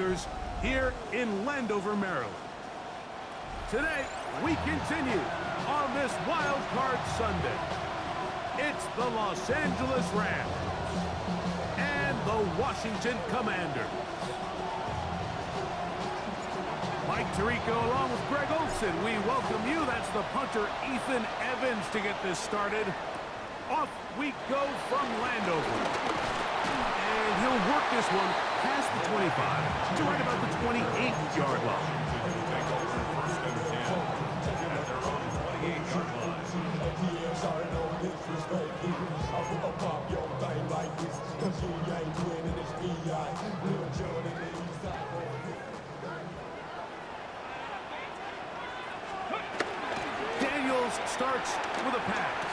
Commanders here in Landover, Maryland. Today, we continue on this Wild Card Sunday. It's the Los Angeles Rams and the Washington Commanders. Mike Tirico along with Greg Olson, we welcome you. That's the punter Ethan Evans to get this started. Off we go from Landover. And he'll work this one past the 25 to right about the 28-yard line. Daniels starts with a pass.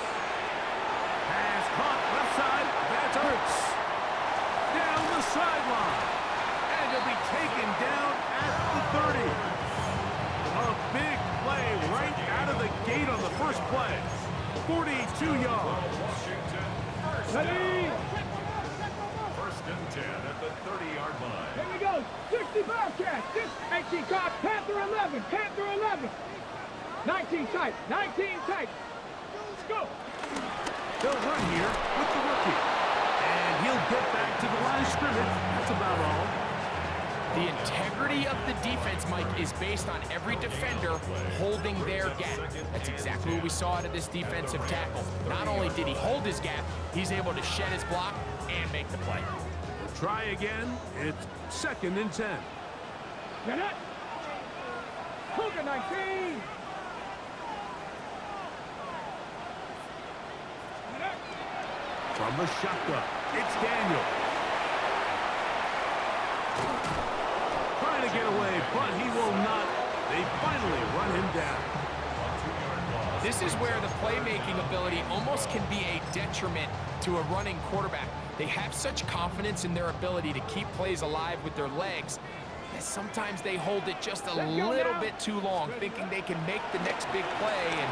Pass caught left side. That's Ertz. Down the sideline. And he'll be taken down at the 30. A big play right out of the gate on the first play. 42 yards. Ready? First and 10 at the 30-yard line. Here we go. 60 Bearcats. 18 caught. Panther 11. Panther 11. 19 tight. 19 tight. Let's go. They'll run here with the rookie. And he'll get back to the line of scrimmage. That's about all. The integrity of the defense, Mike, is based on every defender holding their gap. That's exactly what we saw out of this defensive tackle. Not only did he hold his gap, he's able to shed his block and make the play. Try again. It's 2nd and 10. Get it. Cougar 19. From the shotgun, it's Daniel. Trying to get away, but he will not. They finally run him down. This is where the playmaking ability almost can be a detriment to a running quarterback. They have such confidence in their ability to keep plays alive with their legs that sometimes they hold it just a little bit too long, thinking they can make the next big play. And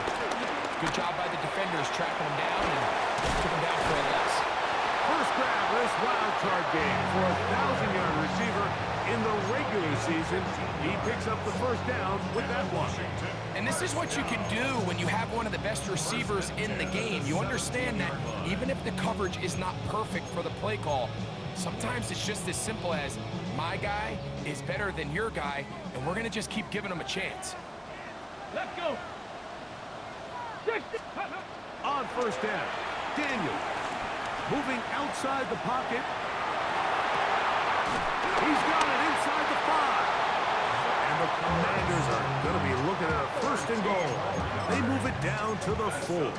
good job by the defenders tracking him down and took him down for a loss. First grab this wild card game for a 1,000-yard receiver in the regular season. He picks up the first down with that one. And this is what you can do when you have one of the best receivers in the game. You understand that even if the coverage is not perfect for the play call, sometimes it's just as simple as my guy is better than your guy, and we're going to just keep giving him a chance. Let's go. On first down, Daniel moving outside the pocket. He's got it inside the 5. And the Commanders are going to be looking at a 1st and goal. They move it down to the 4.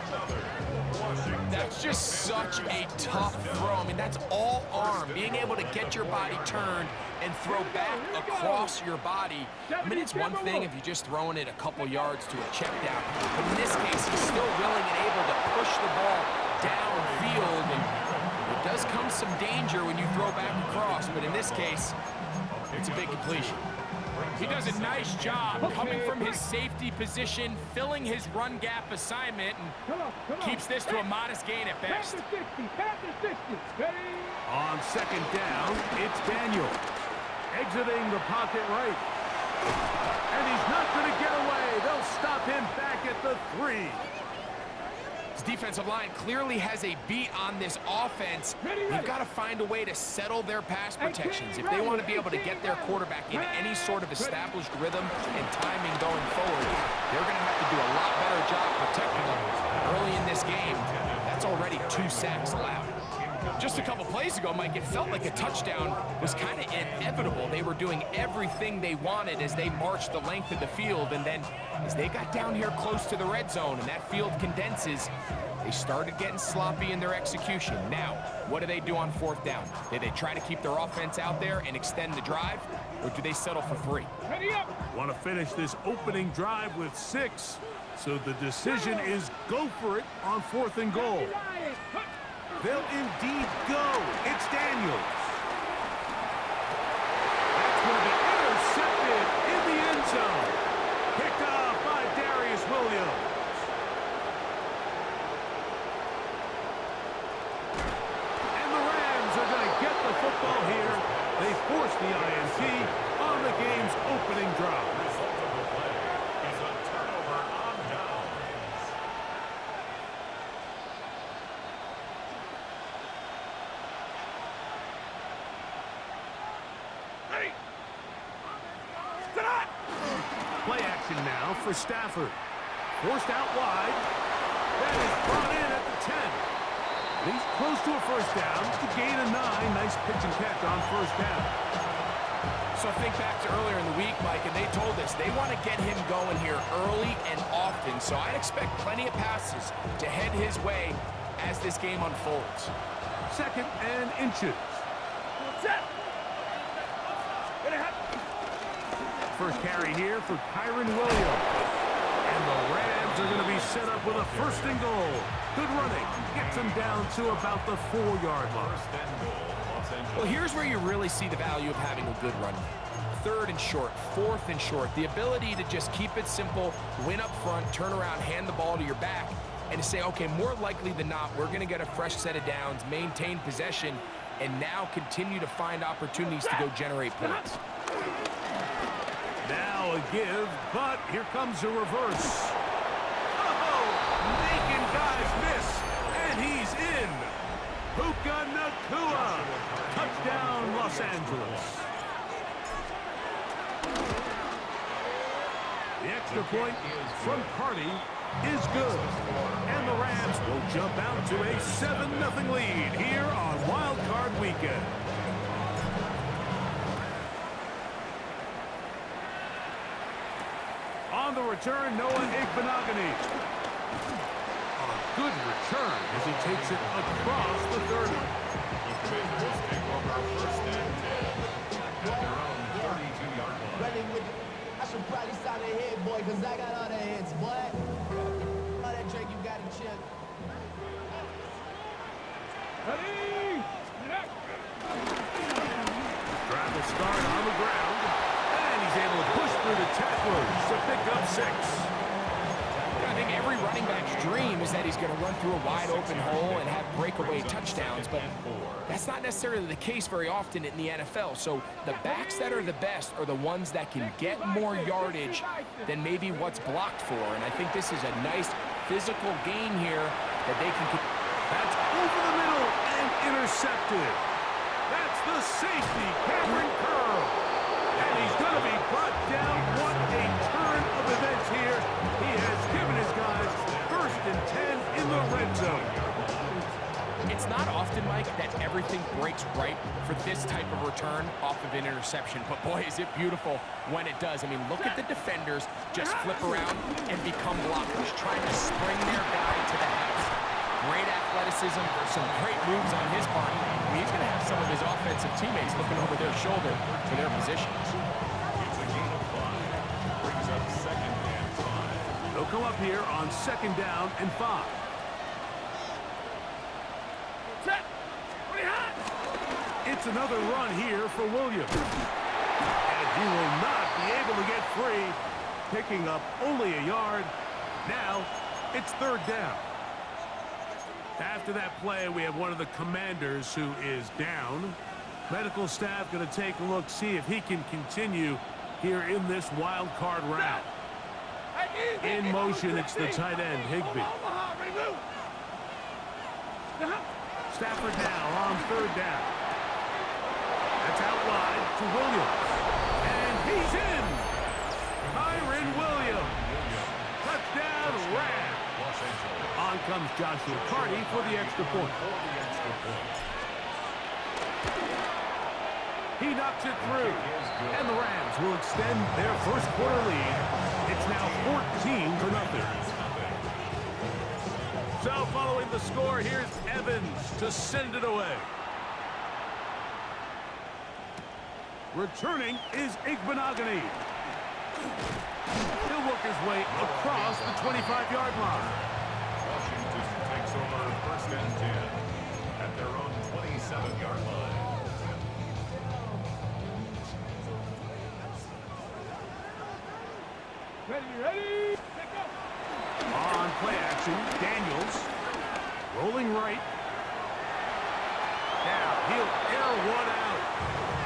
That's just such a tough throw. I mean, that's all arm. Being able to get your body turned and throw back across your body. I mean, it's one thing if you're just throwing it a couple yards to a check down. But in this case, he's still willing and able to push the ball downfield. And it does come some danger when you throw back across. But in this case, it's a big completion. He does a nice job coming from his safety position, filling his run gap assignment, and keeps this to a modest gain at best. Panther 60. Ready? On 2nd down, it's Daniel. Exiting the pocket right. And he's not going to get away. They'll stop him back at the 3. His defensive line clearly has a beat on this offense. They've got to find a way to settle their pass protections. If they want to be able to get their quarterback in any sort of established rhythm and timing going forward, they're going to have to do a lot better job protecting them early in this game. That's already 2 sacks allowed. Just a couple plays ago, Mike, it felt like a touchdown was kind of inevitable. They were doing everything they wanted as they marched the length of the field, and then as they got down here close to the red zone and that field condenses, they started getting sloppy in their execution. Now, what do they do on 4th down? Do they try to keep their offense out there and extend the drive, or do they settle for 3? Ready up. Want to finish this opening drive with 6. So the decision is go for it on 4th and goal. They'll indeed go. It's Daniels. That's going to be intercepted in the end zone. Picked off by Darius Williams. And the Rams are going to get the football here. They force the INT. now for Stafford. Forced out wide. That is brought in at the 10. He's close to a first down to gain a 9. Nice pitch and catch on first down. So think back to earlier in the week, Mike, and they told us they want to get him going here early and often. So I'd expect plenty of passes to head his way as this game unfolds. 2nd and inches. Set. First carry here for Kyren Williams. And the Rams are going to be set up with a 1st and goal. Good running. Gets them down to about the 4-yard line. Well, here's where you really see the value of having a good run. 3rd and short, 4th and short. The ability to just keep it simple, win up front, turn around, hand the ball to your back, and to say, okay, more likely than not, we're going to get a fresh set of downs, maintain possession, and now continue to find opportunities to go generate points. Now a give, but here comes a reverse. Oh, making guys miss, and he's in. Puka Nacua. Touchdown, Los Angeles. The extra point from Party is good. And the Rams will jump out to a 7-0 lead here on Wild Card Weekend. On the return, Noah Igbinoghene. A good return as he takes it across the 30. The Commanders take over 1st and 10 at their own 32-yard line. I should probably sign a hit, boy, because I got all the hits, boy. All that drink you got to chip. Ready. Drive will start on the ground. And he's able to push through the tacklers to pick up 6. I think every running back's dream is that he's going to run through a wide open hole and have breakaway touchdowns, but that's not necessarily the case very often in the NFL. So the backs that are the best are the ones that can get more yardage than maybe what's blocked for. And I think this is a nice physical gain here that they can... That's over the middle and intercepted. That's the safety, Cameron Curl. And he's going to be brought down. What a turn of events here. He has given his guys 1st and 10 in the red zone. It's not often, Mike, that everything breaks right for this type of return off of an interception. But boy, is it beautiful when it does. I mean, look at the defenders just flip around and become blockers, trying to spring their guy to the house. Great athleticism, some great moves on his part. I mean, he's going to have some of his offensive teammates looking over their shoulder for their positions. It's a gain of 5. Brings up 2nd and 5. They'll come up here on 2nd down and 5. Set. Pretty hot. It's another run here for Williams. And he will not be able to get free, picking up only a yard. Now, it's 3rd down. After that play, we have one of the Commanders who is down. Medical staff going to take a look, see if he can continue here in this wild card round. In motion, it's the tight end, Higbee. Stafford now on 3rd down. That's out wide to Williams. And he's in. Kyren Williams. Touchdown, Rams. On comes Joshua Carty for the extra point. He knocks it through. And the Rams will extend their 1st quarter lead. It's now 14-0. So following the score, here's Evans to send it away. Returning is Igbinoghene. He'll work his way across the 25-yard line. Washington takes over 1st and 10 at their own 27-yard line. Ready. Pick up. On play action, Daniels. Rolling right. Now he'll air one out.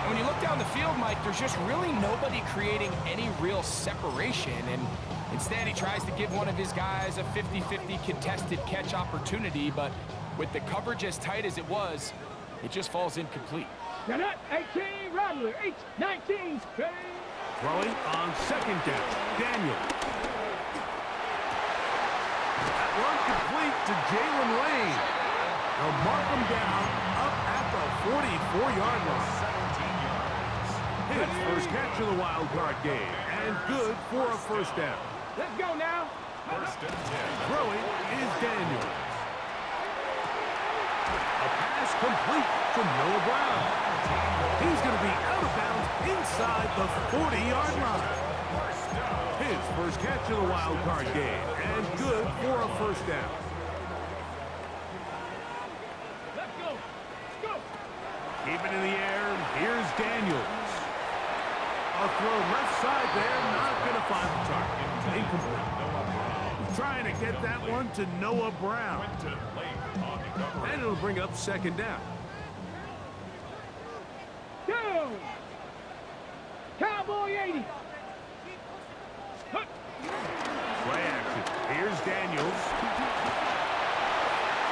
And when you look down the field, Mike, there's just really nobody creating any real separation. And instead, he tries to give one of his guys a 50-50 contested catch opportunity. But with the coverage as tight as it was, it just falls incomplete. Now that 18, Rattler, 19, Throwing on 2nd down, Daniels. to Jalen Lane. They'll mark him down up at the 44-yard line. 17 yards. His first catch of the wild card game, and good for a first down. Let's go now. First and 10. Throwing is Daniels. A pass complete to Noah Brown. He's going to be out of bounds inside the 40-yard line. His first catch of the wild card game, and good for a first down. Let's go. Let's go. Keep it in the air. Here's Daniels. A throw left side there, not going to find the target. Incomplete. Trying to get that one to Noah Brown. And it'll bring up second down. Down. Cowboy 80. Play action. Here's Daniels.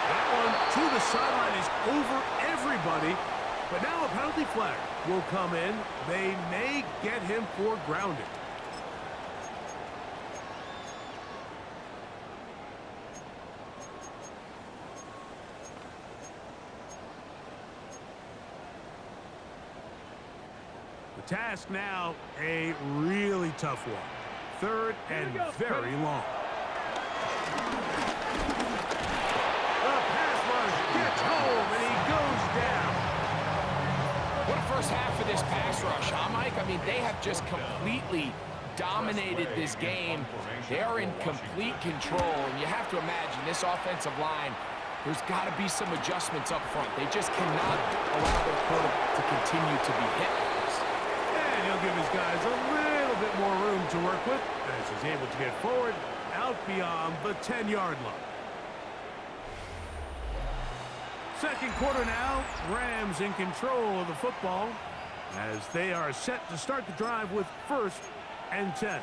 That one to the sideline is over everybody. But now a penalty flag will come in. They may get him for grounding. The task now, a really tough one. Third and very long. The pass rush gets home, and he goes down. What a first half of this pass rush, huh, Mike? I mean, they have just completely dominated this game. They are in complete control, and you have to imagine this offensive line, there's got to be some adjustments up front. They just cannot allow their quarterback to continue to be hit like this. And he'll give his guys a little bit more room to work with as he's able to get forward out beyond the 10-yard line. Second quarter now, Rams in control of the football as they are set to start the drive with first and 10.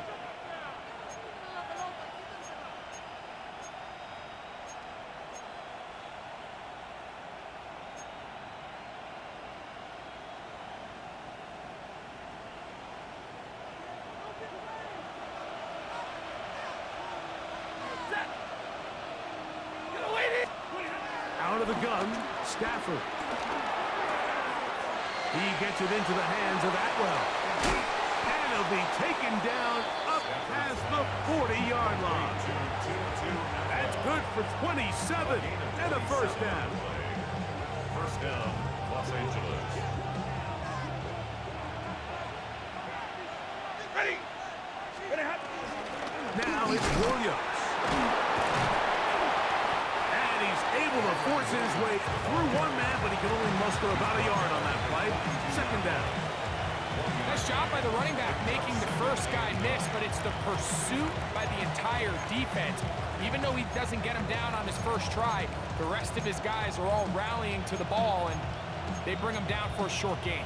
Out of the gun, Stafford. He gets it into the hands of Atwell. And he'll be taken down up past the 40-yard line. That's good for 27 and a first down. First down, Los Angeles. Ready. Now it's Williams. And he's able to force his way through one man, but he can only muster about a yard on that play. Second down. Nice job by the running back making the first guy miss, but it's the pursuit by the entire defense. Even though he doesn't get him down on his first try, the rest of his guys are all rallying to the ball, and they bring him down for a short gain.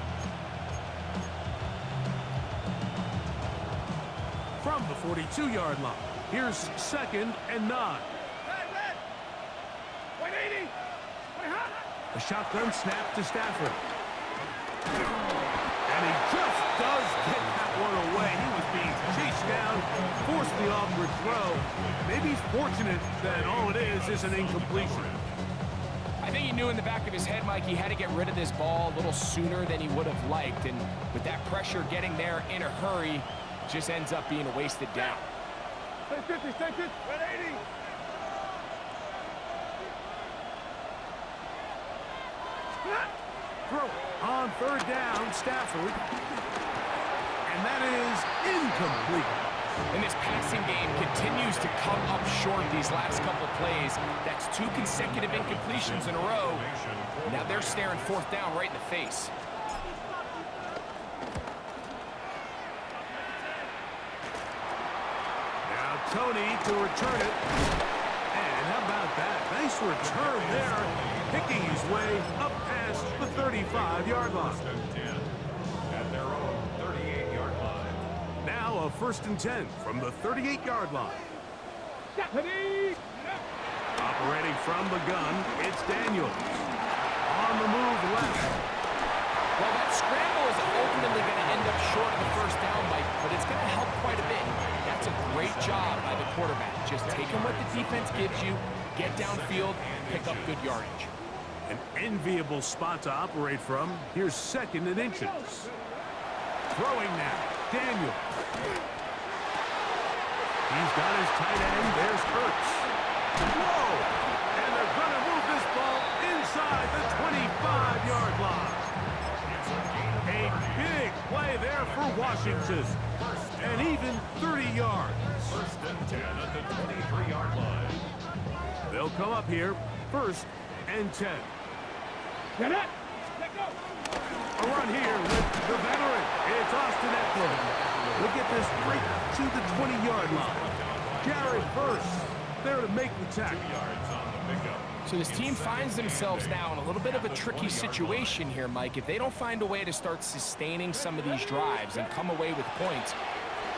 From the 42-yard line, here's second and 9. A shotgun snap to Stafford. And he just does get that one away. He was being chased down, forced the awkward throw. Maybe he's fortunate that all it is an incompletion. I think he knew in the back of his head, Mike, he had to get rid of this ball a little sooner than he would have liked. And with that pressure getting there in a hurry, just ends up being a wasted down. Stay 50, stay 50. 180. Throw on third down, Stafford. And that is incomplete. And this passing game continues to come up short these last couple plays. That's 2 consecutive incompletions in a row. Now they're staring fourth down right in the face. Now Tony to return it. And how about that? Nice return there, picking his way up past the 35-yard line. At their own 38-yard line. Now a first and 10 from the 38-yard line. Stephanie. Operating from the gun, it's Daniels. On the move left. Well, that scramble is ultimately going to end up short of the first down, Mike, but it's going to help quite a bit. That's a great job by the quarterback. Just taking what the defense gives you, get downfield, pick up good yardage. An enviable spot to operate from. Here's 2nd and inches. Throwing now. Daniel. He's got his tight end. There's Hurts. Whoa! And they're going to move this ball inside the 25-yard line. A big play there for Washington. And even 30 yards. 1st and 10 at the 23-yard line. They'll come up here. 1st and 10. Get it. Let go. A run here with the veteran. It's Austin Eckler. We'll get this right to the 20-yard line. Jared Verse there to make the tackle. 2 yards on the pickup. So this team finds themselves now in a little bit of a tricky situation here, Mike. If they don't find a way to start sustaining some of these drives and come away with points,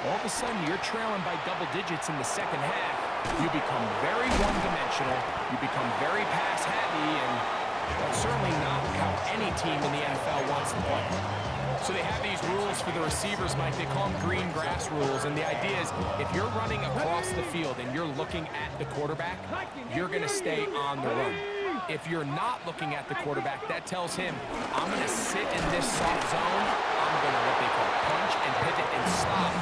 all of a sudden you're trailing by double digits in the 2nd half. You become very one-dimensional. You become very pass-heavy, and that's certainly not how any team in the NFL wants to play. So they have these rules for the receivers, Mike. They call them green grass rules, and the idea is if you're running across the field and you're looking at the quarterback, you're going to stay on the run. If you're not looking at the quarterback, that tells him, I'm going to sit in this soft zone. I'm going to what they call punch and pivot and stop.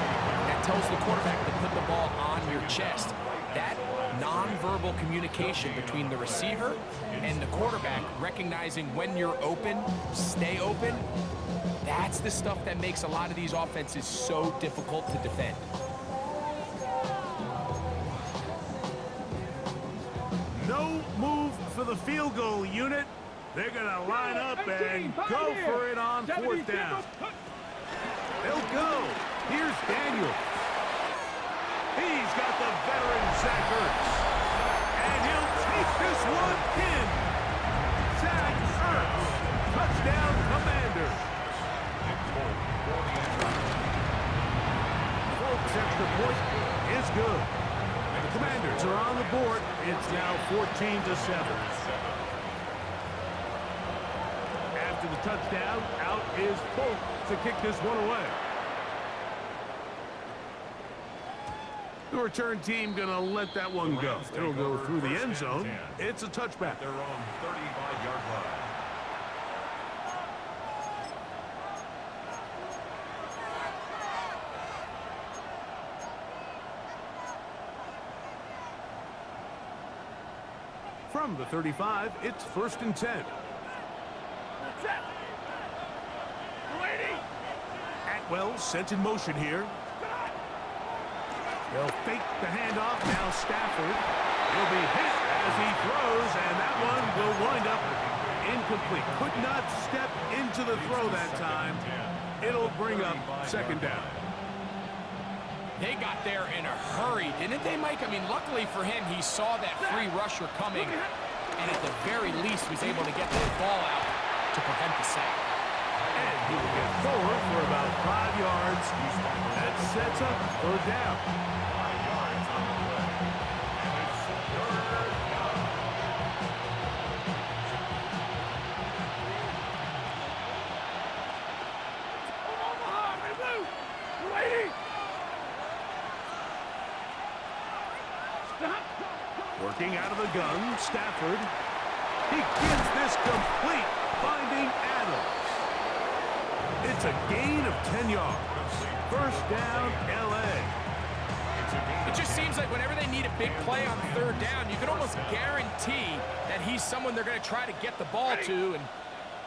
That tells the quarterback to put the ball on your chest. That nonverbal communication between the receiver and the quarterback, recognizing when you're open, stay open, that's the stuff that makes a lot of these offenses so difficult to defend. No move for the field goal unit. They're going to line up and go for it on 4th down. They'll go. Here's Daniel. He's got the veteran Zach Ertz. And he'll take this one in. Zach Ertz. Touchdown, Commanders. Folks, extra point is good. And the Commanders are on the board. It's now 14-7. After the touchdown, out is Polk to kick this one away. The return team going to let that one go. It'll go through the end zone. It's a touchback. Their own 35-yard line. From the 35, it's 1st and 10. Atwell sent in motion here. They'll fake the handoff. Now Stafford. He'll be hit as he throws, and that one will wind up incomplete. Could not step into the throw that time. It'll bring up 2nd down. They got there in a hurry, didn't they, Mike? I mean, luckily for him, he saw that free rusher coming, and at the very least was able to get the ball out to prevent the sack. And he will get forward for about 5 yards. That sets up 3rd down. 5 yards on the play. And it's 3rd down. Working out of the gun, Stafford. He gives this complete, finding Adams. It's a gain of 10 yards. 1st down, L.A. It just seems like whenever they need a big play on 3rd down, you can almost guarantee that he's someone they're going to try to get the ball to, and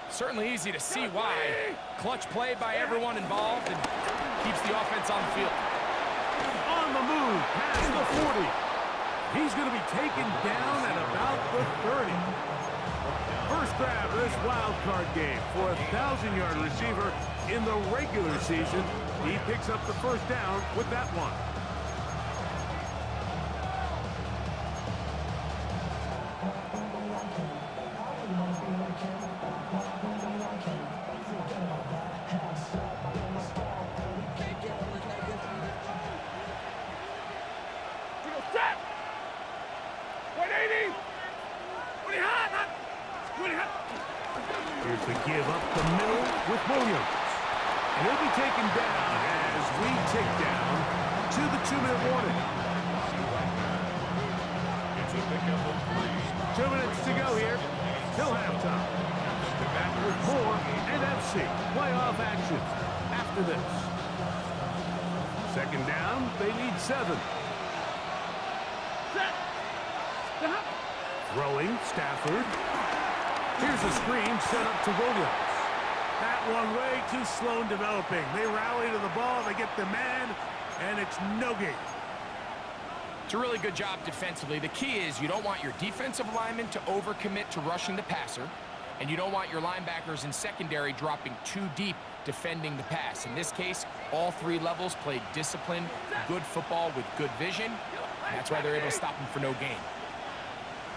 certainly easy to see why. Clutch play by everyone involved and keeps the offense on the field. On the move, past the 40. He's going to be taken down at about the 30. First grab of this wild card game for a 1,000-yard receiver in the regular season. He picks up the 1st down with that one. Here's the give up the middle with Williams. And he'll be taken down as we tick down to the 2-minute warning. It's a pickup of 2 minutes to go here till halftime. Back with more NFC playoff action after this. Second down, they need 7. Set. Stop. Throwing, Stafford. Here's a screen set up to Williams. That one way too slow in developing. They rally to the ball, they get the man, and it's no gain. It's a really good job defensively. The key is you don't want your defensive linemen to overcommit to rushing the passer, and you don't want your linebackers in secondary dropping too deep defending the pass. In this case, all 3 levels played disciplined, good football with good vision. That's why they're able to stop him for no gain.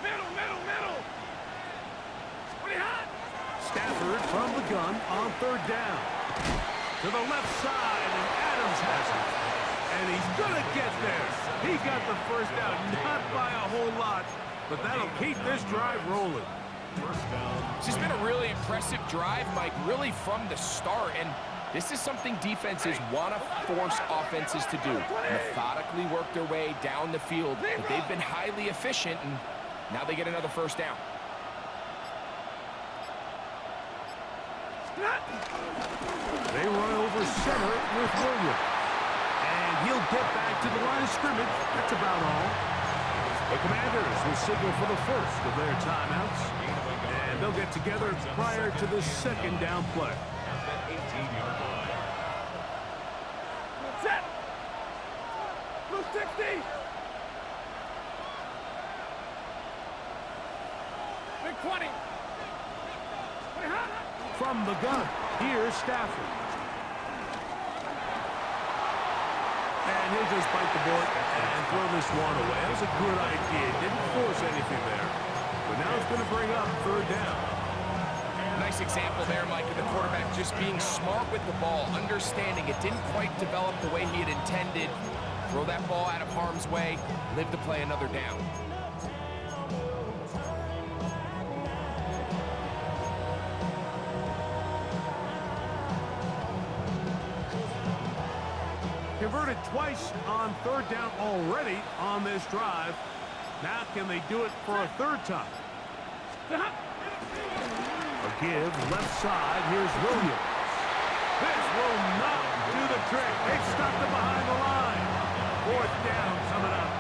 Middle, middle, middle. Pretty hot. Stafford from the gun on 3rd down. To the left side, and Adams has it. And he's gonna get there. He got the first down, not by a whole lot, but that'll keep this drive rolling. First down. This has been a really impressive drive, Mike, really from the start. And this is something defenses want to force offenses to do. Methodically work their way down the field. But they've been highly efficient, and now they get another first down. They run over center with Williams. And he'll get back to the line of scrimmage. That's about all. The Commanders will signal for the first of their timeouts. And they'll get together prior to the 2nd down play. At that 18-yard line. Set. Blue 60. Big 20. Pretty hot. From the gun, here's Stafford. And he'll just bite the bullet and throw this one away. That was a good idea. Didn't force anything there. But now it's going to bring up 3rd down. Nice example there, Mike, of the quarterback just being smart with the ball, understanding it didn't quite develop the way he had intended. Throw that ball out of harm's way, live to play another down. Converted twice on 3rd down already on this drive. Now can they do it for a 3rd time? A give, left side, here's Williams. This will not do the trick. They've stopped him behind the line. 4th down coming up.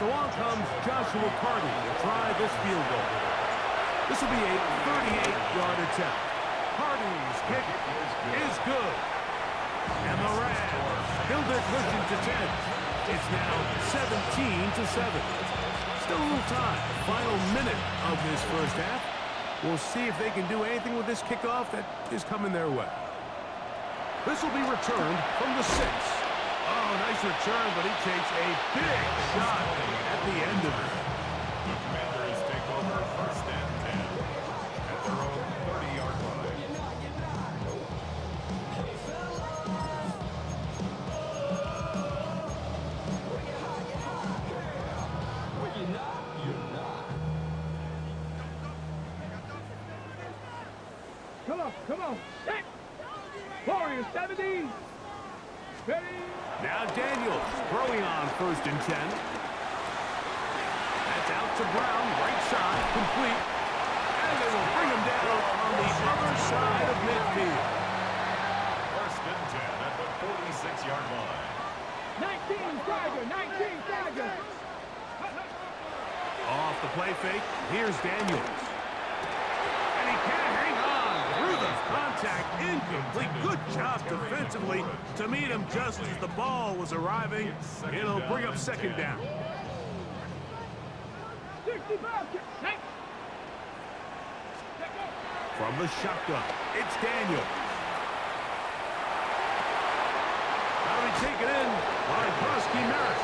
So on comes Joshua Carty to try this field goal. This will be a 38-yard attempt. Carty's kick is good. And the Rams build their cushion to 10. It's now 17-7. Still a little time. Final minute of this first half. We'll see if they can do anything with this kickoff that is coming their way. This will be returned from the 6. Oh, nice return, but he takes a big shot at the end of it. The Commanders take over 1st and 10 at their own 30-yard line. Come on. Set. Warriors 70. Ready. Now Daniels throwing on 1st and 10. That's out to Brown, right side, complete. And they will bring him down on the other side of midfield. 1st and 10 at the 46-yard line. 19 Tiger. 19 Tiger. Off the play fake, here's Daniels. And he can't hang on through the contact, incomplete. Good job defensively to meet him just as the ball was arriving. It'll bring up 2nd down. 65. From the shotgun, it's Daniels. That'll be taken in by Brusky Merritt.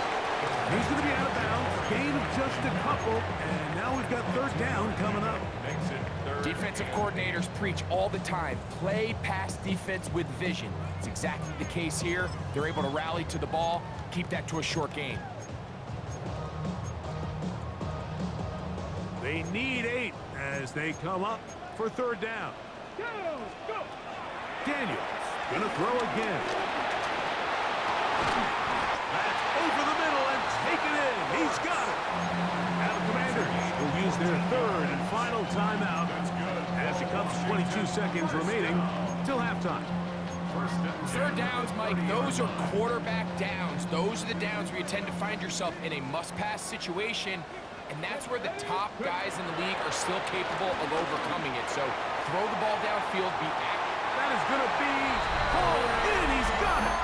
He's going to be out of bounds, gain of just a couple, and now we've got 3rd down coming up. Makes it 3rd. Defensive coordinators preach all the time, play pass defense with vision. It's exactly the case here. They're able to rally to the ball, keep that to a short gain. They need 8 as they come up for 3rd down. Go. Daniels going to throw again. That's over the middle and taken in. He's got it. Now the Commanders will use final timeout as it comes 22 seconds remaining till halftime. Third downs, Mike, those are quarterback downs. Those are the downs where you tend to find yourself in a must-pass situation, and that's where the top guys in the league are still capable of overcoming it. So throw the ball downfield, be active. That is going to be hauled in. He's got it.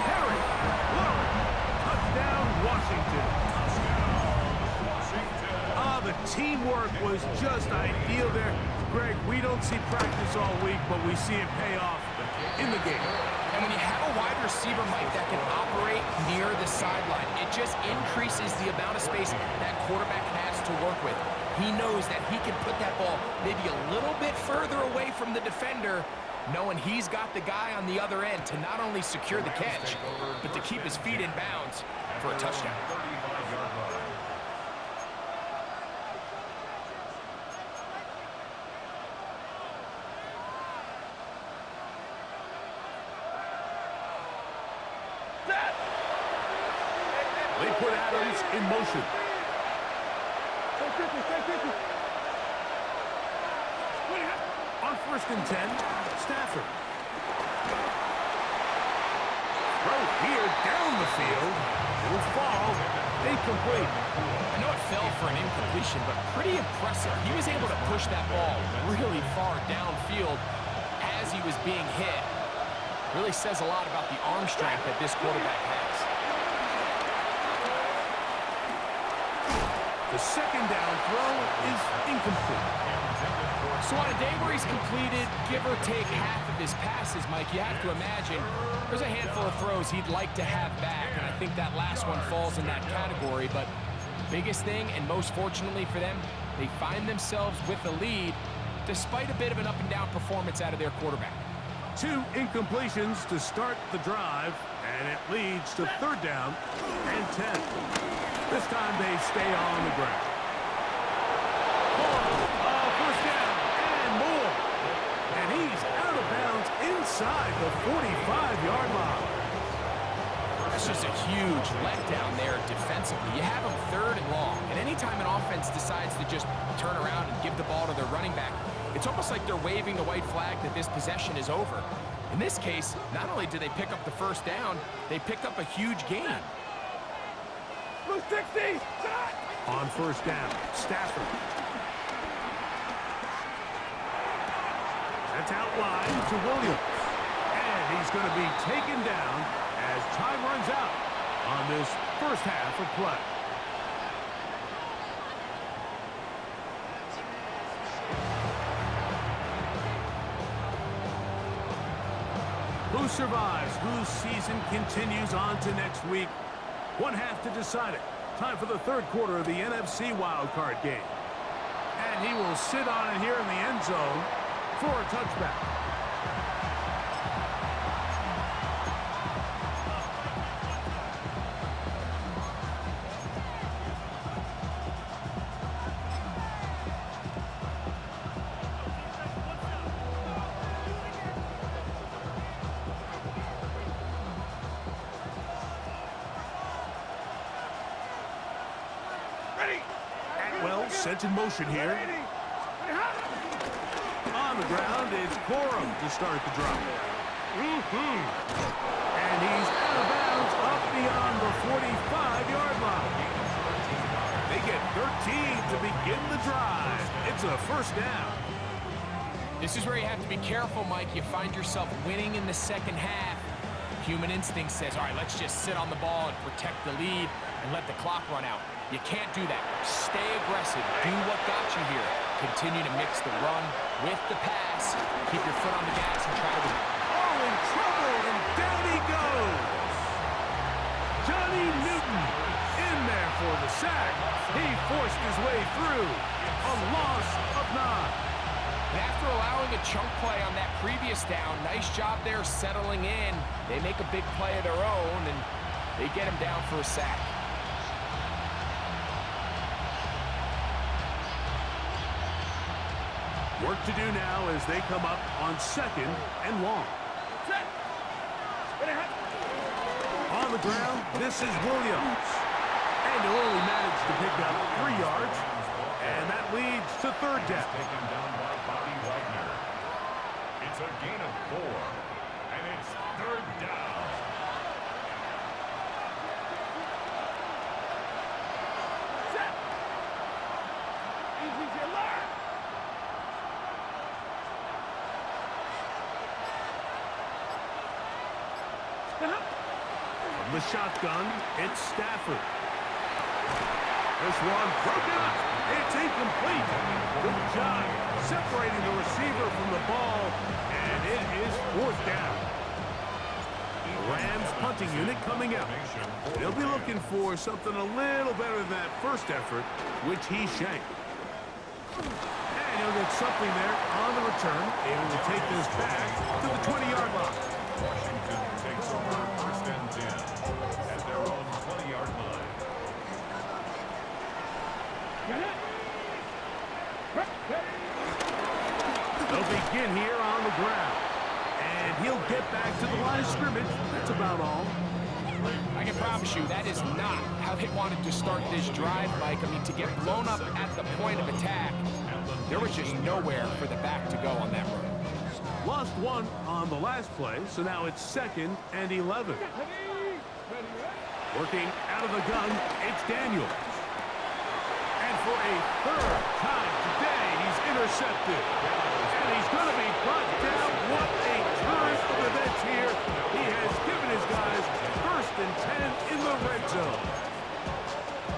Harry Lauren. Touchdown, Washington. The teamwork was just ideal there. Greg, we don't see practice all week, but we see it pay off in the game. And when you have a wide receiver, Mike, that can operate near the sideline, it just increases the amount of space that quarterback has to work with. He knows that he can put that ball maybe a little bit further away from the defender, knowing he's got the guy on the other end to not only secure the catch, but to keep his feet in bounds for a touchdown. They put Adams in motion. On 1st and 10, Stafford. Throw here down the field. It will fall. Incomplete. I know it fell for an incompletion, but pretty impressive. He was able to push that ball really far downfield as he was being hit. Really says a lot about the arm strength that this quarterback has. The second down throw is incomplete. So on a day where he's completed, give or take half of his passes, Mike, you have to imagine there's a handful of throws he'd like to have back, and I think that last one falls in that category. But the biggest thing, and most fortunately for them, they find themselves with a lead despite a bit of an up-and-down performance out of their quarterback. 2 incompletions to start the drive, and it leads to 3rd down and 10. This time they stay on the ground. First down and more. And he's out of bounds inside the 45-yard line. That's just a huge letdown there defensively. You have them 3rd and long, and anytime an offense decides to just turn around and give the ball to their running back, it's almost like they're waving the white flag that this possession is over. In this case, not only do they pick up the 1st down, they pick up a huge gain. Blue 60! On 1st down, Stafford. That's outlined to Williams. And he's going to be taken down as time runs out on this first half of play. Who survives? Whose season continues on to next week? One half to decide it. Time for the 3rd quarter of the NFC wildcard game. And he will sit on it here in the end zone for a touchback. Atwell sent in motion here. On the ground, it's Corum to start the drive. And he's out of bounds up beyond the 45-yard line. They get 13 to begin the drive. It's a 1st down. This is where you have to be careful, Mike. You find yourself winning in the 2nd half. Human instinct says, all right, let's just sit on the ball and protect the lead and let the clock run out. You can't do that. Stay aggressive. Do what got you here. Continue to mix the run with the pass. Keep your foot on the gas and try to win. Oh, in trouble, and down he goes. Johnny Newton in there for the sack. He forced his way through. A loss of 9. And after allowing a chunk play on that previous down, nice job there settling in. They make a big play of their own, and they get him down for a sack. Work to do now as they come up on 2nd and long. On the ground, this is Williams. And he'll only manage to pick up 3 yards. And that that leads to third down. Taken down by Bobby Wagner. It's a gain of 4, and it's third down. Set. Easy to learn. From the shotgun, it's Stafford. This one broken up. It's incomplete. Good job separating the receiver from the ball, and it is fourth down. The Rams punting unit coming out. They'll be looking for something a little better than that first effort, which he shanked. And he'll get something there on the return, able to take this back to the 20-yard line. Washington takes over first and 10 at their own 20-yard line. Get it. They'll begin here on the ground. And he'll get back to the line of scrimmage. That's about all. I can promise you that is not how they wanted to start this drive, Mike. I mean, to get blown up at the point of attack, there was just nowhere for the back to go on that run. Lost one on the last play, so now it's 2nd and 11. Working out of the gun, it's Daniels. And for a third time today, he's intercepted. And he's going to be brought down. What a turn of events here. He has given his guys 1st and 10 in the red zone.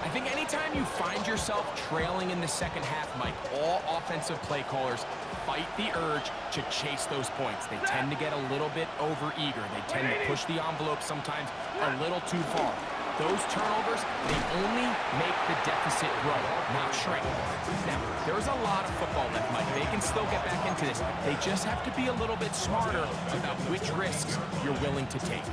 I think anytime you find yourself trailing in the second half, Mike, all offensive play callers fight the urge to chase those points. They tend to get a little bit overeager. They tend to push the envelope sometimes a little too far. Those turnovers, they only make the deficit grow, not shrink. Now, there's a lot of football left, Mike. They can still get back into this. They just have to be a little bit smarter about which risks you're willing to take.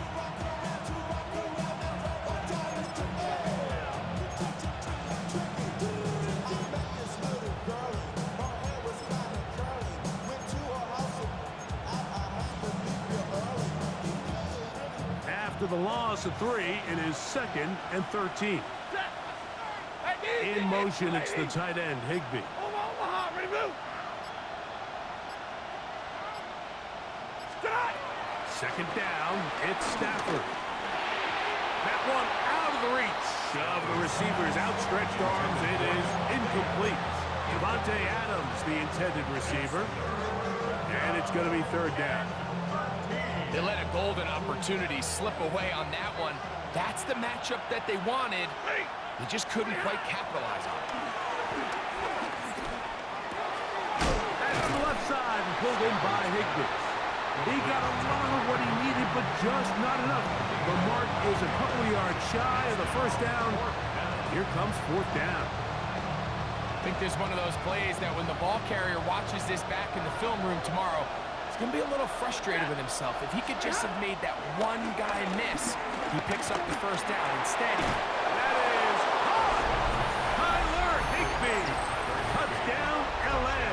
After the loss of 3, it is 2nd and 13. In motion, it's the tight end, Higbee. Second down, it's Stafford. That one out of the reach of the receiver's outstretched arms. It is incomplete. Davante Adams, the intended receiver. And it's going to be third down. They let a golden opportunity slip away on that one. That's the matchup that they wanted. They just couldn't quite capitalize on it. That's to the left side and pulled in by Higbee. He got a lot of what he needed, but just not enough. The mark is a couple yards shy of the first down. Here comes fourth down. I think there's one of those plays that when the ball carrier watches this back in the film room tomorrow, he's going to be a little frustrated with himself. If he could just have made that one guy miss, he picks up the first down. Instead, That is Tyler Higbee. Touchdown, L.A.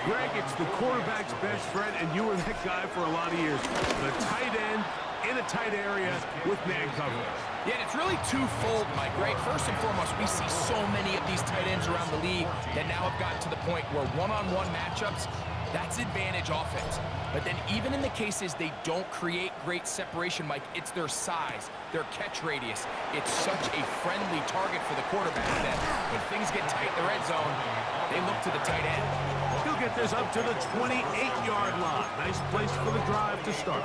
Greg, it's the quarterback's best friend, and you were that guy for a lot of years. The tight end in a tight area with man coverage. yeah, and it's really twofold, Mike, right? First and foremost, we see so many of these tight ends around the league that now have gotten to the point where one-on-one matchups, that's advantage offense. But then even in the cases they don't create great separation, Mike, it's their size, their catch radius. It's such a friendly target for the quarterback that when things get tight in the red zone, they look to the tight end. He'll get this up to the 28-yard line. Nice place for the drive to start.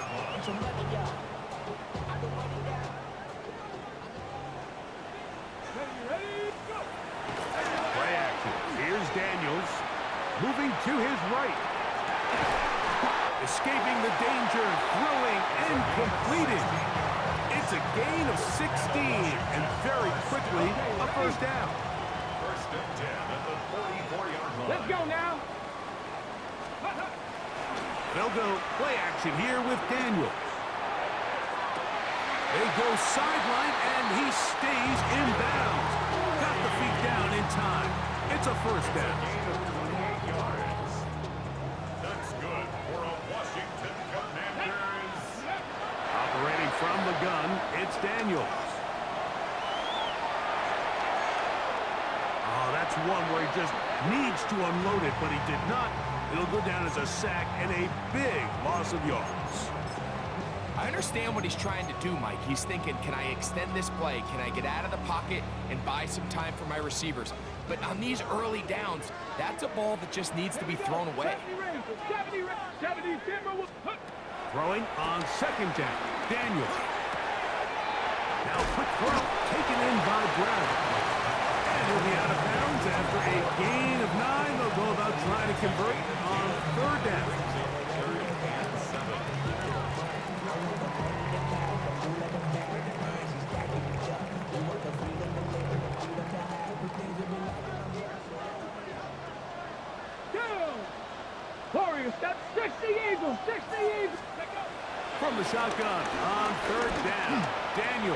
Play action. Here's Daniels. Moving to his right. Escaping the danger, throwing and completing. It's a gain of 16, and very quickly, a first down. First and 10 at the 44-yard line. Let's go now. They'll go play action here with Daniels. They go sideline, and he stays in bounds. Got the feet down in time. It's a first down. Gain of 28 yards. That's good for a Washington Commanders. Operating from the gun, it's Daniels. That's one where he just needs to unload it, but he did not. It'll go down as a sack and a big loss of yards. I understand what he's trying to do, Mike. He's thinking, can I extend this play? Can I get out of the pocket and buy some time for my receivers? But on these early downs, that's a ball that just needs to be thrown away. 70 Timberwolves. Throwing on second down. Daniel. Now quick throw taken in by Brown. And he'll be out of bounds after a gain of 9. They'll go about trying to convert on third down. Warriors step 60 Eagles, 60 Eagles. From the shotgun on third down. Daniel.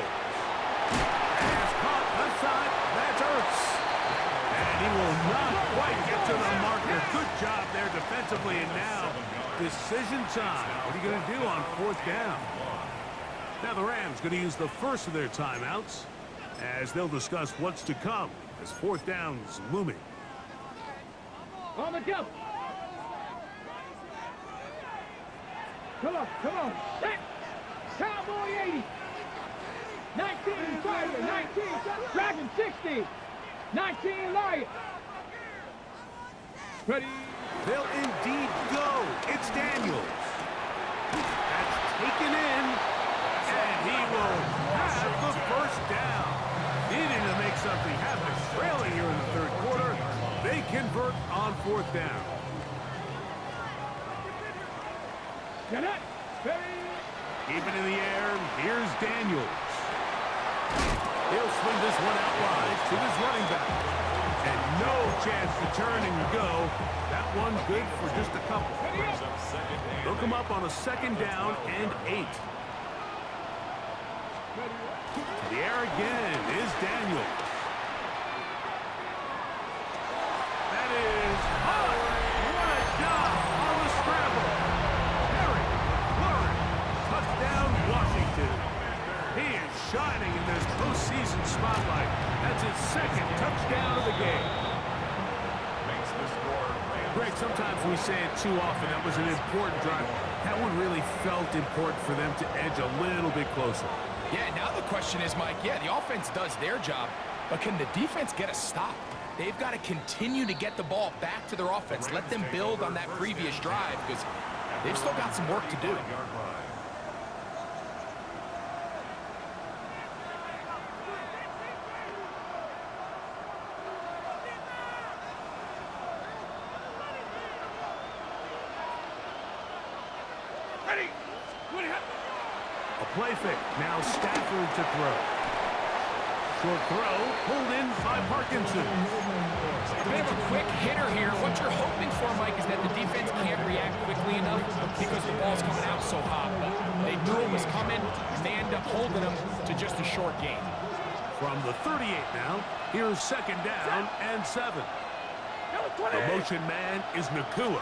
Pass caught left side. That's Ertz. And he will not quite get to the marker. Good job there defensively. And now decision time. What are you going to do on fourth down? Now the Rams going to use the first of their timeouts as they'll discuss what's to come as fourth down's looming. On the double. Come on, set! Cowboy 80! 19 Tiger, 19 Dragon 60! 19 Lion! Ready? They'll indeed go. It's Daniels. That's taken in, and he will have the first down. Needing to make something happen. Trailing here in the third quarter. They convert on fourth down. Get it! Ready? Keep it in the air. Here's Daniels. He'll swing this one out wide to his running back. And no chance to turn and go. That one good for just a couple. They'll come up on a second down and 8. To the air again is Daniels. That is hot. What a job on the scramble. Touchdown, Washington. He is shining in this postseason spotlight. That's his second touchdown of the game. Greg, sometimes we say it too often. That was an important drive. That one really felt important for them to edge a little bit closer. Yeah, now the question is, Mike, yeah, the offense does their job, but can the defense get a stop? They've got to continue to get the ball back to their offense. Let them build on that previous drive because they've still got some work to do. A play fake. Now Stafford to throw. Short throw pulled in by Parkinson. A bit of a quick hitter here. What you're hoping for, Mike, is that the defense can't react quickly enough because the ball's coming out so hot. But they knew it was coming, and they end up holding them to just a short gain. From the 38 now, here's second down and 7. The motion man is Nakua.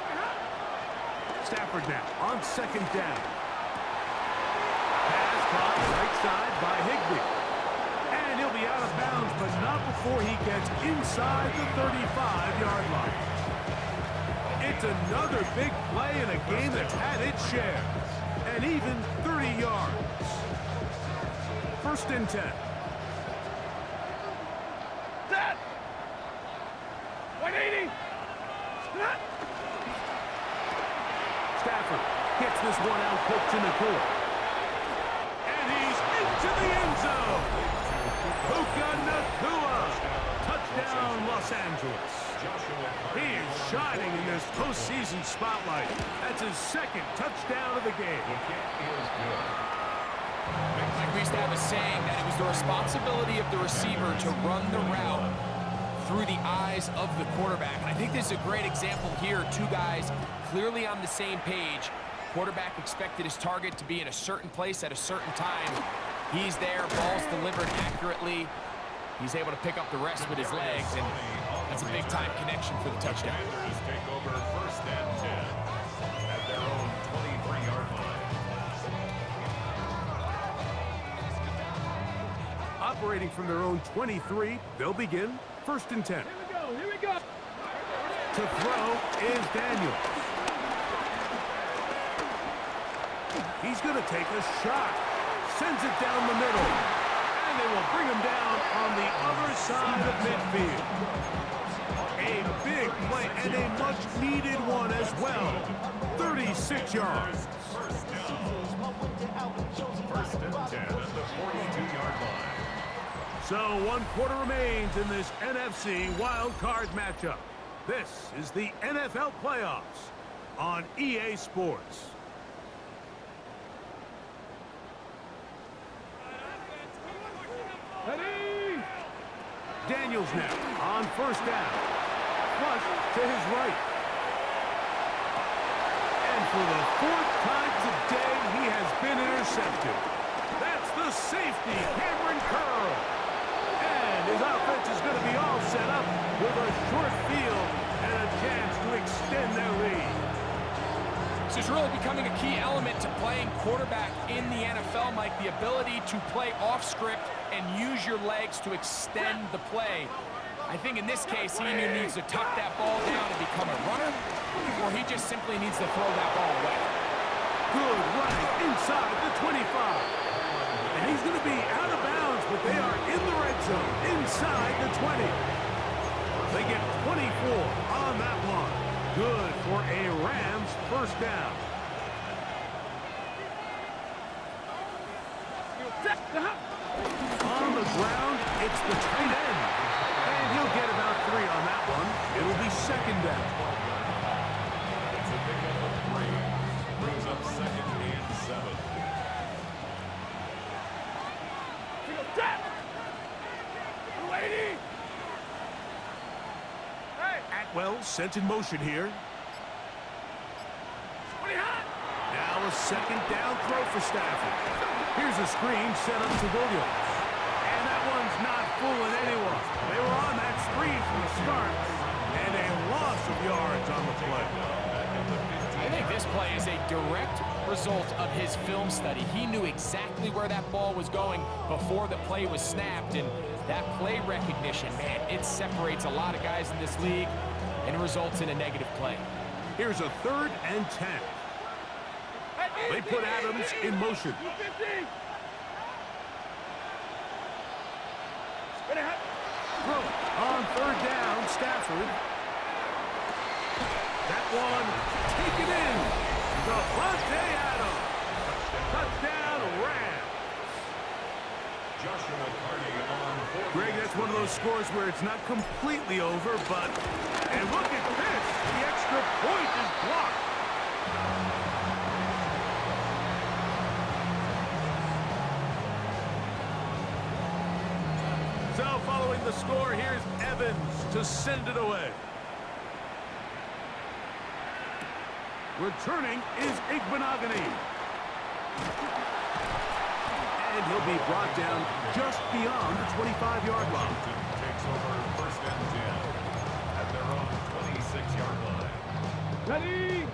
Stafford now on second down. Pass caught right side by Higbee. And he'll be out of bounds, but not before he gets inside the 35-yard line. It's another big play in a game that's had its share. And even 30 yards. First and 10. Set! 180! Stafford gets this one out quick to Nakua. And he's into the end zone. Puka Nakua. Touchdown, Los Angeles. He is shining in this postseason spotlight. That's his second touchdown of the game. Like we used to have a saying that it was the responsibility of the receiver to run the route through the eyes of the quarterback. And I think this is a great example here. Two guys clearly on the same page. Quarterback expected his target to be in a certain place at a certain time. He's there, ball's delivered accurately. He's able to pick up the rest with his legs, and that's a big-time connection for the touchdown. Commanders take over first and 10 at their own 23-yard line. Operating from their own 23, they'll begin first and 10. Here we go. Here we go. To throw is Daniels. He's going to take a shot. Sends it down the middle. And they will bring him down on the other side of midfield. A big play and a much-needed one as well. 36 yards. First and 10 at the 42-yard line. So 1 quarter remains in this NFC wildcard matchup. This is the NFL playoffs on EA Sports. Ready? Daniels now on first down. Flush to his right. And for the 4th time today, he has been intercepted. That's the safety, Cameron Curl. And his offense is going to be all set up with a short field and a chance to extend their lead. This is really becoming a key element to playing quarterback in the NFL, Mike, the ability to play off script and use your legs to extend the play. I think in this case, he either needs to tuck that ball down and become a runner, or he just simply needs to throw that ball away. Good running inside the 25. And he's going to be out of bounds, but they are in the red zone inside the 20. They get 24 on that one. Good for a Rams first down. On the ground, it's the tight end. And he'll get about 3 on that one. It'll be second down. It's a pickup of 3. Brings up 2nd and 7. Lady! Atwell sent in motion here. Now a second down throw for Stafford. Here's a screen set up to Williams. And that one's not fooling anyone. They were on that screen from the start. And a loss of yards on the play. I think this play is a direct result of his film study. He knew exactly where that ball was going before the play was snapped, and that play recognition, man, it separates a lot of guys in this league and results in a negative play. Here's a 3rd and 10. They put Adams in motion. Throw on 3rd down, Stafford. That one taken in. Davante Adams. Touchdown, Rams. Joshua Carney on 4. Greg, that's one of those scores where it's not completely over, but... And look at this. The extra point is blocked. So following the score, here's Evans to send it away. Returning is Igbenogany. And he'll be brought down just beyond the 25-yard line. Takes over 1st and 10 at their own 26-yard line. Ready?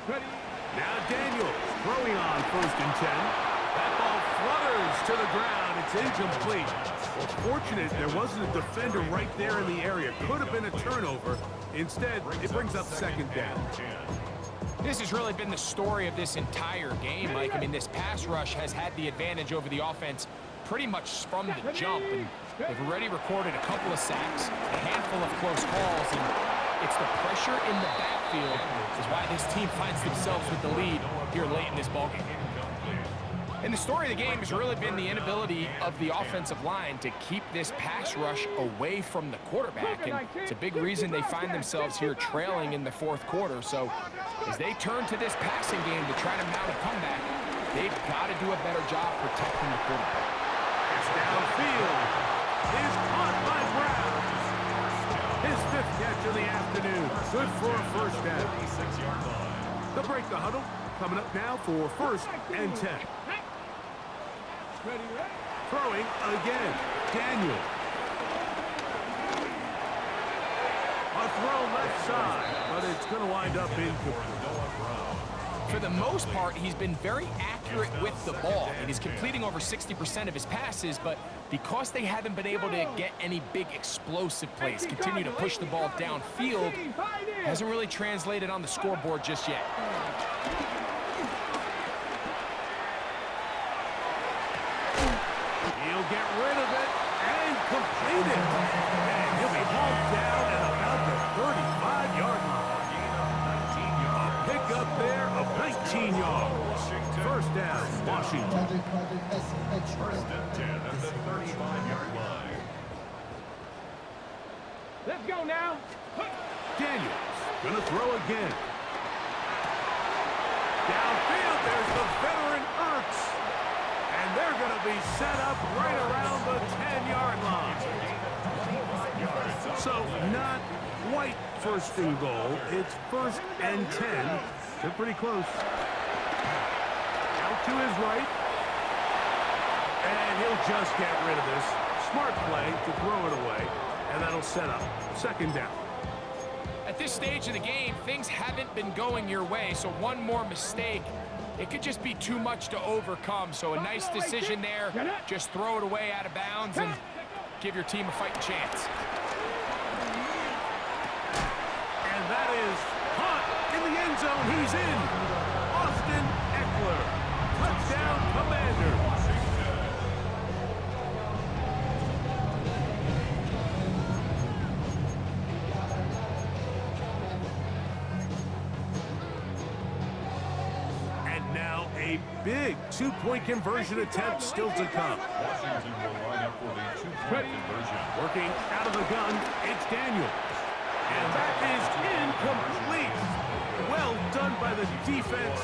Ready? Now Daniels throwing on 1st and 10. That ball flutters to the ground. It's incomplete. Well, fortunate there wasn't a defender right there in the area. Could have been a turnover. Instead, it brings up 2nd down. This has really been the story of this entire game, Mike. I mean, this pass rush has had the advantage over the offense pretty much from the jump, and they've already recorded a couple of sacks, a handful of close calls, and it's the pressure in the backfield is why this team finds themselves with the lead here late in this ballgame. And the story of the game has really been the inability of the offensive line to keep this pass rush away from the quarterback. And it's a big reason they find themselves here trailing in the 4th quarter. So as they turn to this passing game to try to mount a comeback, they've got to do a better job protecting the quarterback. It's downfield. Is caught by Brown. His 5th catch of the afternoon. Good for a first down. 36-yard line. They'll break the huddle. Coming up now for 1st and 10. Ready? Throwing again. Daniel. A throw left side, but it's going to wind up incomplete. For the most part, he's been very accurate with the ball. I mean, he's completing over 60% of his passes, but because they haven't been able to get any big explosive plays, continue to push the ball downfield, hasn't really translated on the scoreboard just yet. He'll get rid of it and complete it. And he'll be hauled down at about the 35-yard line. A pickup there of 19 yards. First down, Washington. First and 10 at the 35-yard line. Let's go now. Daniels gonna throw again. Downfield, there's the veteran Ertz. And they're gonna be set up right around the 10-yard line. So not quite first and goal. It's first and 10. They're pretty close. Out to his right. And he'll just get rid of this. Smart play to throw it away. And that'll set up second down. At this stage of the game, things haven't been going your way, so one more mistake, it could just be too much to overcome. So a nice decision there. Just throw it away out of bounds and give your team a fighting chance. And that is caught in the end zone. He's in. Austin Eckler. Touchdown, Commanders. And now a big two-point conversion attempt still to come. Washington will line up for the two-point conversion. Working out of the gun, it's Daniels. And that is incomplete. Well done by the defense.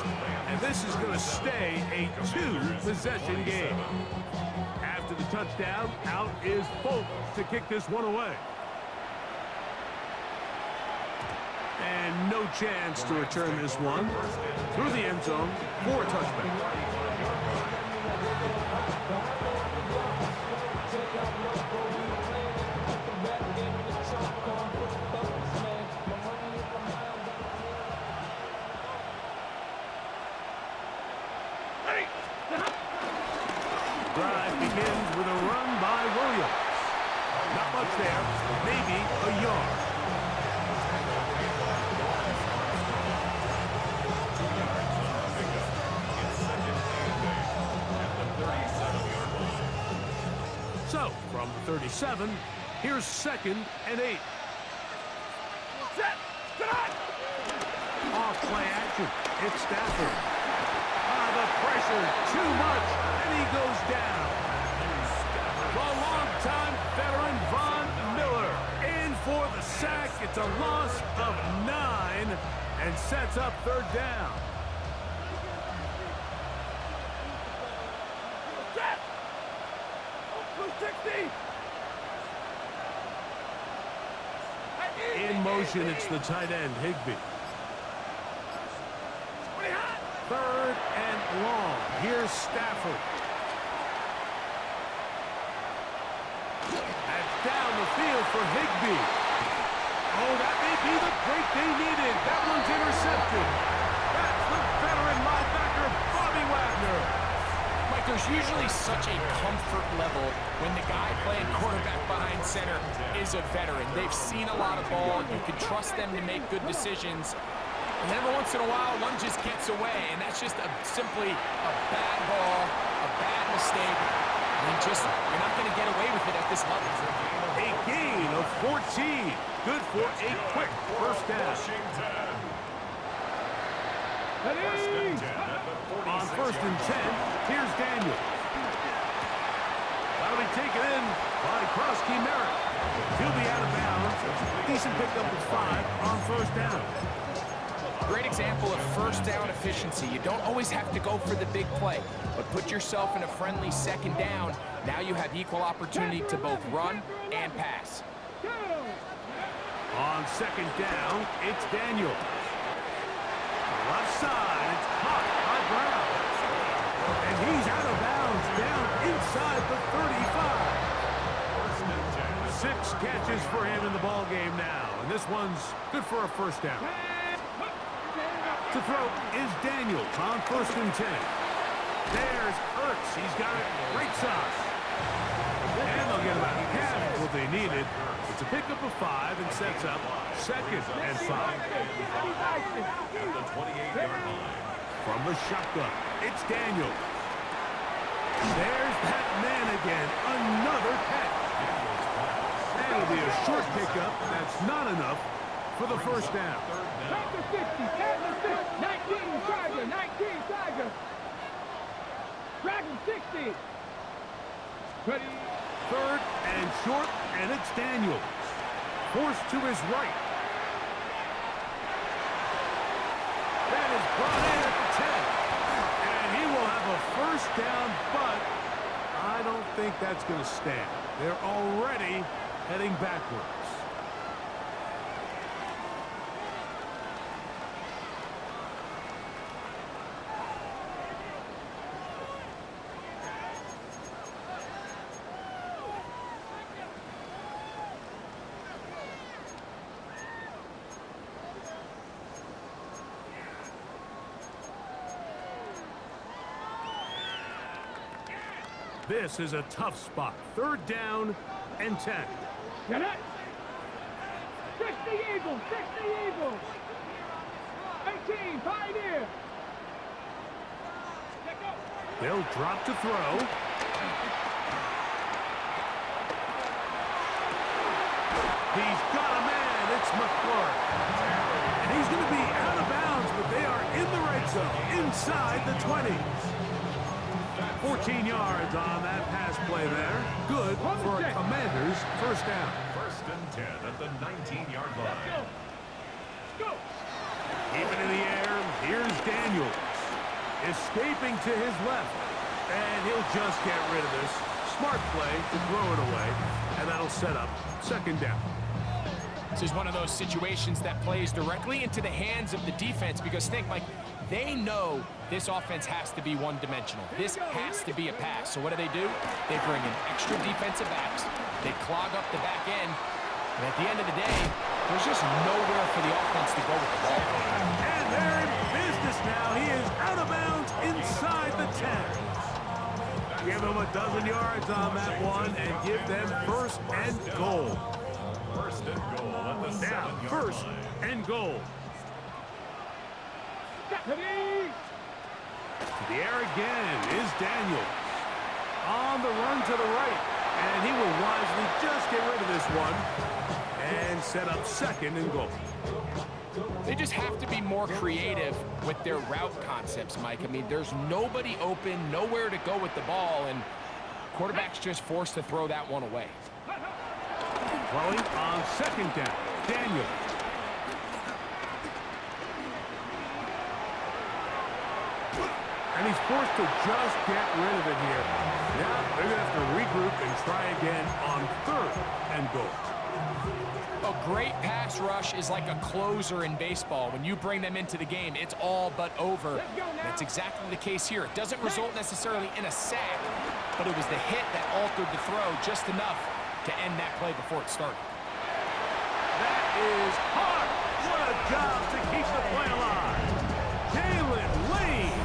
And this is going to stay a two-possession game. After the touchdown, out is Folk to kick this one away. And no chance to return this one through the end zone for a touchback. Drive begins with a run by Williams. Not much there, maybe a yard. So, from the 37, here's second and 8. Set! Off play action. It's Stafford. The pressure, too much, and he goes down. The longtime veteran Von Miller in for the sack. It's a loss of 9 and sets up third down. In motion, it's the tight end, Higbee. Third and long. Here's Stafford. That's down the field for Higbee. Oh, that may be the break they needed. That one's intercepted. That's the veteran linebacker, Bobby Wagner. Mike, there's usually such a comfort level when the guy playing quarterback behind center is a veteran. They've seen a lot of ball. You can trust them to make good decisions. And every once in a while, one just gets away, and that's just simply a bad ball, a bad mistake. And you're not going to get away with it at this level. A gain of 14. Good for a quick first down. On first and 10, here's Daniels. That'll be taken in by Krosky Merritt. He'll be out of bounds. Decent pickup of 5 on first down. Great example of first down efficiency. You don't always have to go for the big play, but put yourself in a friendly second down. Now you have equal opportunity to both run and pass. On second down, it's Daniels. Left side, it's caught by Brown. And he's out of bounds, down inside the 35. 6 catches for him in the ball game now. And this one's good for a first down. To throw is Daniels on 1st and 10. There's Ertz. He's got it right side. And they'll get about half what they needed. It's a pickup of 5 and sets up 2nd and 5. At the 28-yard line. From the shotgun, it's Daniels. There's that man again. Another catch. That'll be a short pickup. That's not enough for the first down. Back to 60, and the 6, 19 Charger, 19 Charger. Dragon 60. Ready. 3rd and short, and it's Daniels. Forced to his right. That is brought in at the 10. And he will have a first down, but I don't think that's going to stand. They're already heading backwards. This is a tough spot. 3rd down and 10. Get it. 60 Eagles, 60 Eagles. 18 Pioneer. They'll drop to throw. He's got a man. It's McClure. And he's going to be out of bounds, but they are in the red zone, inside the 20s. 14 yards on that pass play there. Good for a Commanders first down. 1st and 10 at the 19-yard line. Go. Even in the air, here's Daniels. Escaping to his left. And he'll just get rid of this. Smart play to throw it away. And that'll set up 2nd down. This is one of those situations that plays directly into the hands of the defense because think, Mike, they know this offense has to be one-dimensional. This has to be a pass. So what do? They bring in extra defensive backs. They clog up the back end. And at the end of the day, there's just nowhere for the offense to go with the ball. And they're in business now. He is out of bounds inside the 10. Give them a dozen yards on that one and give them 1st and goal. 1st and goal at the 7-yard line. 1st and goal. Ready. To the air again is Daniels. On the run to the right. And he will wisely just get rid of this one. And set up 2nd and goal. They just have to be more creative with their route concepts, Mike. I mean, there's nobody open, nowhere to go with the ball, and quarterback's just forced to throw that one away. Throwing on 2nd down. Daniels. And he's forced to just get rid of it here. Now they're going to have to regroup and try again on 3rd and goal. A great pass rush is like a closer in baseball. When you bring them into the game, it's all but over. That's exactly the case here. It doesn't result necessarily in a sack, but it was the hit that altered the throw just enough to end that play before it started. That is hard. What a job to keep the play alive. Jalen Lane.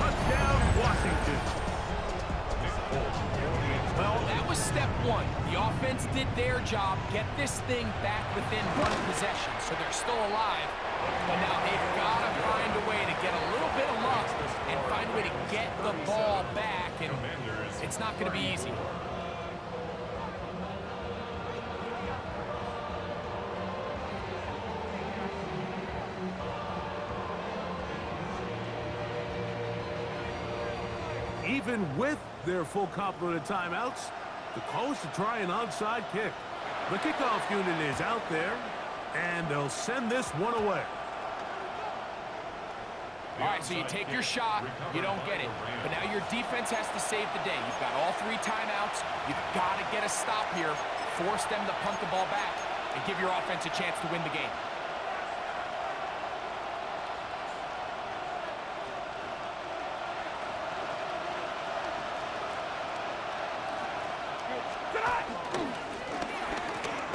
Touchdown, Washington. Well, that was step 1. The offense did their job, get this thing back within 1 possession, so they're still alive. But now they've got to find a way to get a little bit of luck and find a way to get the ball back, and it's not going to be easy. Even with their full complement of timeouts, the call is to try an onside kick. The kickoff unit is out there, and they'll send this one away. All right, so you take your shot, you don't get it. But now your defense has to save the day. You've got all 3 timeouts. You've got to get a stop here, force them to punt the ball back, and give your offense a chance to win the game.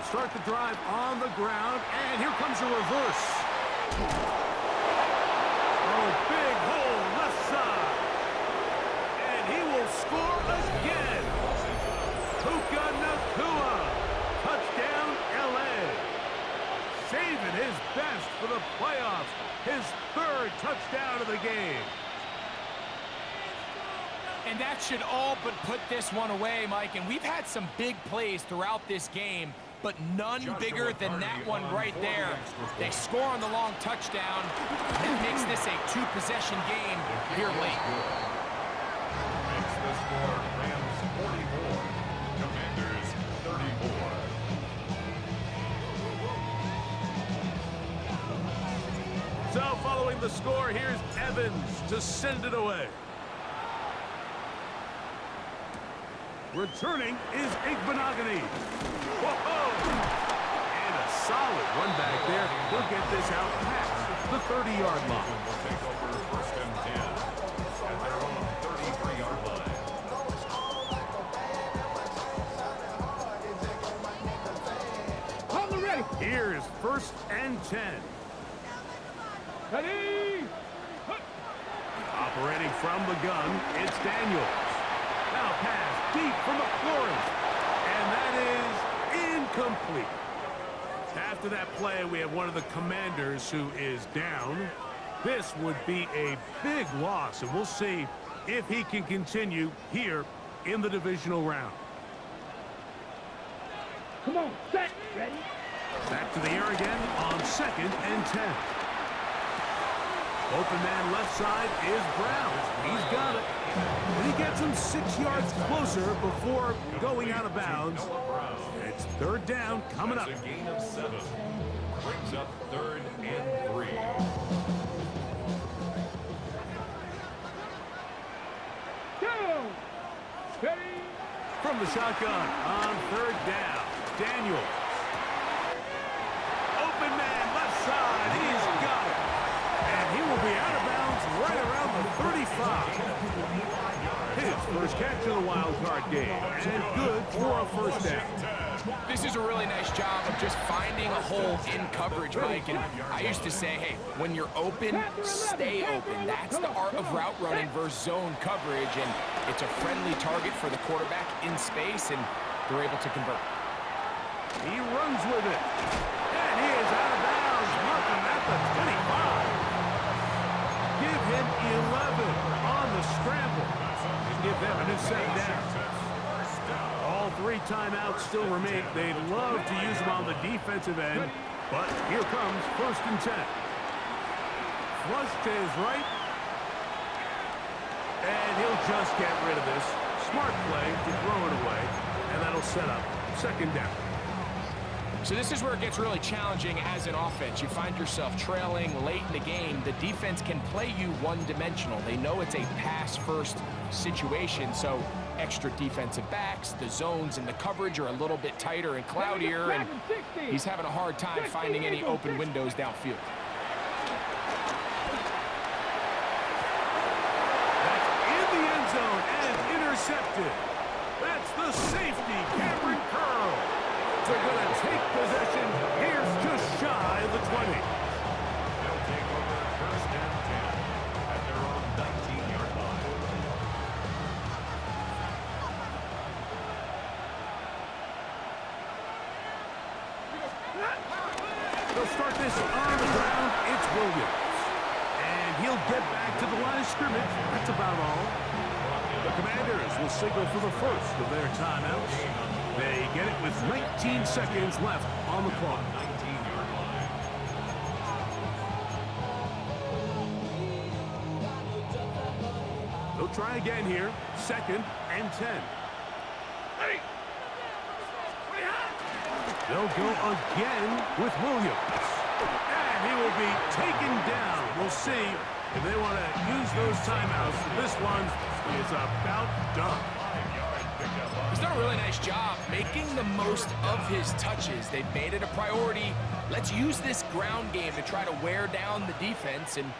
Start the drive on the ground, and here comes a reverse. touchdown of the game. And that should all but put this one away, Mike. And we've had some big plays throughout this game, but none bigger than that one right there. They score on the long touchdown. That makes this a two-possession game here late. Makes the score Rams 44, Commanders 34. So following the score, here's Evans to send it away. Returning is Igbenogany. Whoa! And a solid run back there. He'll get this out past the 30-yard line. Will take over first and 10 at their own 33-yard line. On the ready. Here's first and 10. Ready. Operating from the gun, it's Daniels. Now pass deep for McLaurin. And that is incomplete. After that play, we have one of the Commanders who is down. This would be a big loss, and we'll see if he can continue here in the divisional round. Come on, set. Ready. Back to the air again on second and 10. Open man left side is Brown. He's got it. And he gets him 6 yards closer before going out of bounds. It's third down coming up. That's a gain of 7. Brings up third and 3. Go. Ready. From the shotgun on third down, Daniels. Open man left side. He's got it. And he will be out of bounds right around the 35. His first catch of the wild card game. And good for a first down. This is a really nice job of just finding a hole in coverage, Mike. And I used to say, hey, when you're open, stay open. That's the art of route running versus zone coverage. And it's a friendly target for the quarterback in space, and they're able to convert. He runs with it. And he is out of bounds, marking at the 25. Give him 11 on the scramble. And give them a new set down. All 3 timeouts still remain. They'd love to use them on the defensive end, but here comes first and 10. Flush to his right. And he'll just get rid of this. Smart play to throw it away, and that'll set up second down. So this is where it gets really challenging as an offense. You find yourself trailing late in the game. The defense can play you one-dimensional. They know it's a pass-first situation, so extra defensive backs, the zones and the coverage are a little bit tighter and cloudier, and he's having a hard time finding any open windows downfield. That's in the end zone and intercepted. That's the safety, Cameron Curl. They're going to take possession. Here's just shy of the 20. They'll take over first and 10 at their own 19-yard line. They'll start this on the ground. It's Williams. And he'll get back to the line of scrimmage. That's about all. The Commanders will signal for the first of their timeouts. They get it with 19 seconds left on the clock. 19-yard line. They'll try again here. Second and 10. They'll go again with Williams. And he will be taken down. We'll see if they want to use those timeouts. This one is about done. 5-yard pickup. He's done a really nice job making the most of his touches. They've made it a priority. Let's use this ground game to try to wear down the defense, and